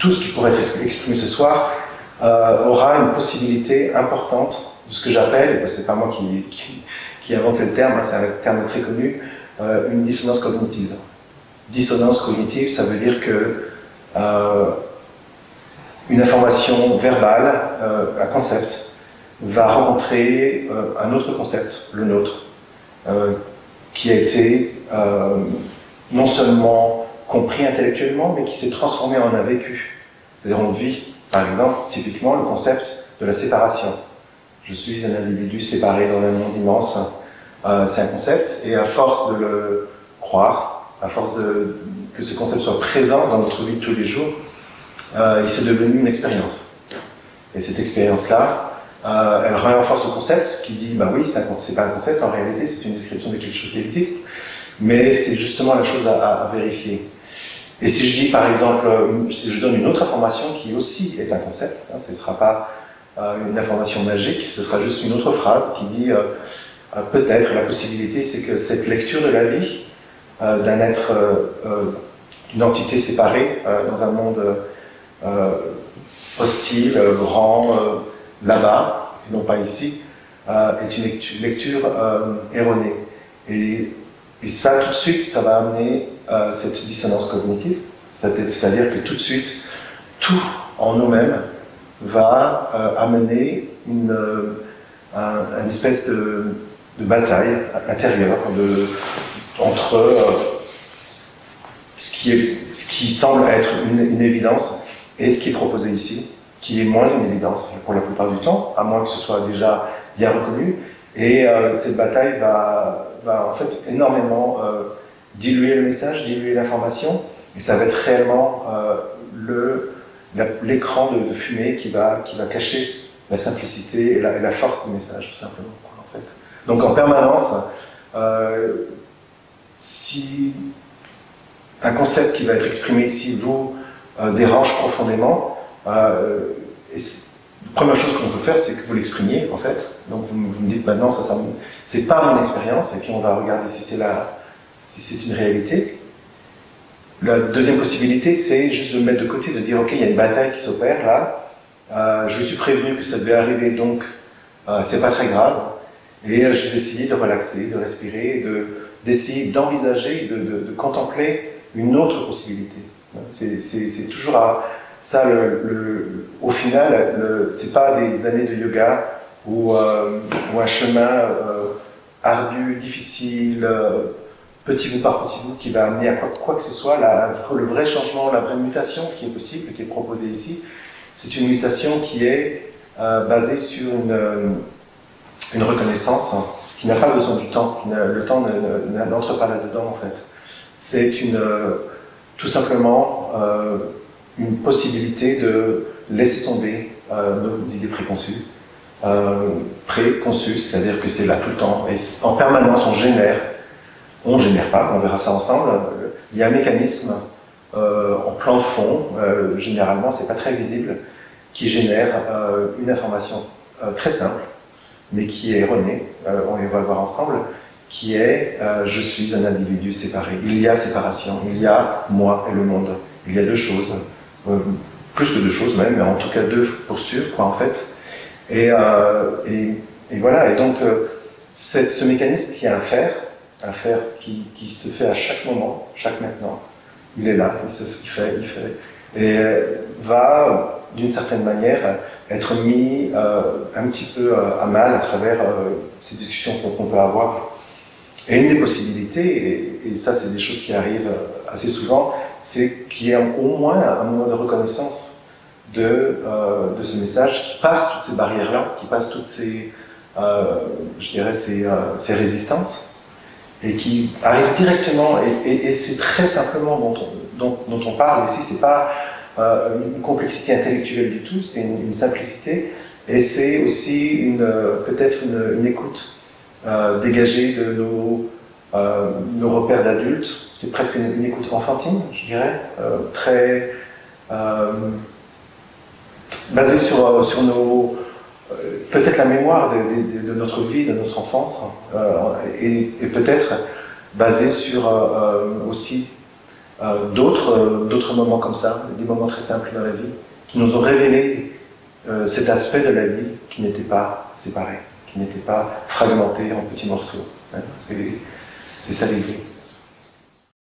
tout ce qui pourrait être exprimé ce soir aura une possibilité importante de ce que j'appelle, et c'est pas moi qui ai inventé le terme, hein, c'est un terme très connu, une dissonance cognitive. Dissonance cognitive, ça veut dire que une information verbale, un concept, va rencontrer un autre concept, le nôtre, qui a été non seulement compris intellectuellement, mais qui s'est transformé en un vécu. C'est-à-dire on vit, par exemple, typiquement le concept de la séparation. Je suis un individu séparé dans un monde immense. C'est un concept, et à force de le croire, à force que ce concept soit présent dans notre vie de tous les jours, il s'est devenu une expérience. Et cette expérience-là, elle renforce le concept qui dit, bah oui, c'est pas un concept, en réalité c'est une description de quelque chose qui existe, mais c'est justement la chose à vérifier. Et si je dis par exemple, si je donne une autre information qui aussi est un concept, hein, ce ne sera pas une information magique, ce sera juste une autre phrase qui dit peut-être la possibilité c'est que cette lecture de la vie d'un être, d'une entité séparée dans un monde hostile, grand, là-bas, et non pas ici, est une lecture erronée. Et ça, tout de suite, ça va amener cette dissonance cognitive, c'est-à-dire que tout de suite, tout en nous-mêmes va amener une espèce de bataille intérieure entre ce qui semble être une évidence et ce qui est proposé ici, qui est moins une évidence pour la plupart du temps, à moins que ce soit déjà bien reconnu. Et cette bataille va en fait énormément diluer le message, diluer l'information, et ça va être réellement l'écran de fumée qui va cacher la simplicité et la force du message, tout simplement. En fait. Donc en permanence, si un concept qui va être exprimé ici vous dérange profondément, la première chose qu'on peut faire, c'est que vous l'exprimiez, en fait. Donc vous me dites maintenant, c'est pas mon expérience, et puis on va regarder si c'est une réalité. La deuxième possibilité, c'est juste de le mettre de côté, de dire, ok, il y a une bataille qui s'opère là, je suis prévenu que ça devait arriver, donc c'est pas très grave, et je vais essayer de relaxer, de respirer, d'essayer d'envisager, de contempler une autre possibilité. C'est toujours ça, au final, c'est pas des années de yoga ou un chemin ardu, difficile, petit bout par petit bout, qui va amener à quoi que ce soit. Le vrai changement, la vraie mutation qui est possible, qui est proposée ici, c'est une mutation qui est basée sur une reconnaissance qui n'a pas besoin du temps, le temps n'entre pas là-dedans en fait. C'est tout simplement une possibilité de laisser tomber nos idées préconçues, c'est-à-dire que c'est là tout le temps, et en permanence on génère pas, on verra ça ensemble. Il y a un mécanisme en plan de fond, généralement c'est pas très visible, qui génère une information très simple, mais qui est erronée, on va le voir ensemble, qui est je suis un individu séparé. Il y a séparation, il y a moi et le monde. Il y a deux choses, plus que deux choses même, mais en tout cas deux pour sûr, quoi, en fait. Et voilà, et donc ce mécanisme qui est un fer qui se fait à chaque moment, chaque maintenant, il est là, il fait, et va d'une certaine manière être mis un petit peu à mal à travers ces discussions qu'on peut avoir. Et une des possibilités, et ça c'est des choses qui arrivent assez souvent, c'est qu'il y ait au moins un moment de reconnaissance de ce message qui passe toutes ces barrières-là, qui passe toutes ces, je dirais, ces résistances, et qui arrive directement, et c'est très simplement dont on parle ici, c'est pas une complexité intellectuelle du tout, c'est une simplicité, et c'est aussi peut-être une écoute dégagée de nos repères d'adultes. C'est presque une écoute enfantine, je dirais, très basée sur nos peut-être la mémoire de notre vie, de notre enfance, et peut-être basée sur aussi d'autres moments comme ça, des moments très simples dans la vie, qui nous ont révélé cet aspect de la vie qui n'était pas séparé, qui n'était pas fragmenté en petits morceaux. Hein. C'est ça l'idée.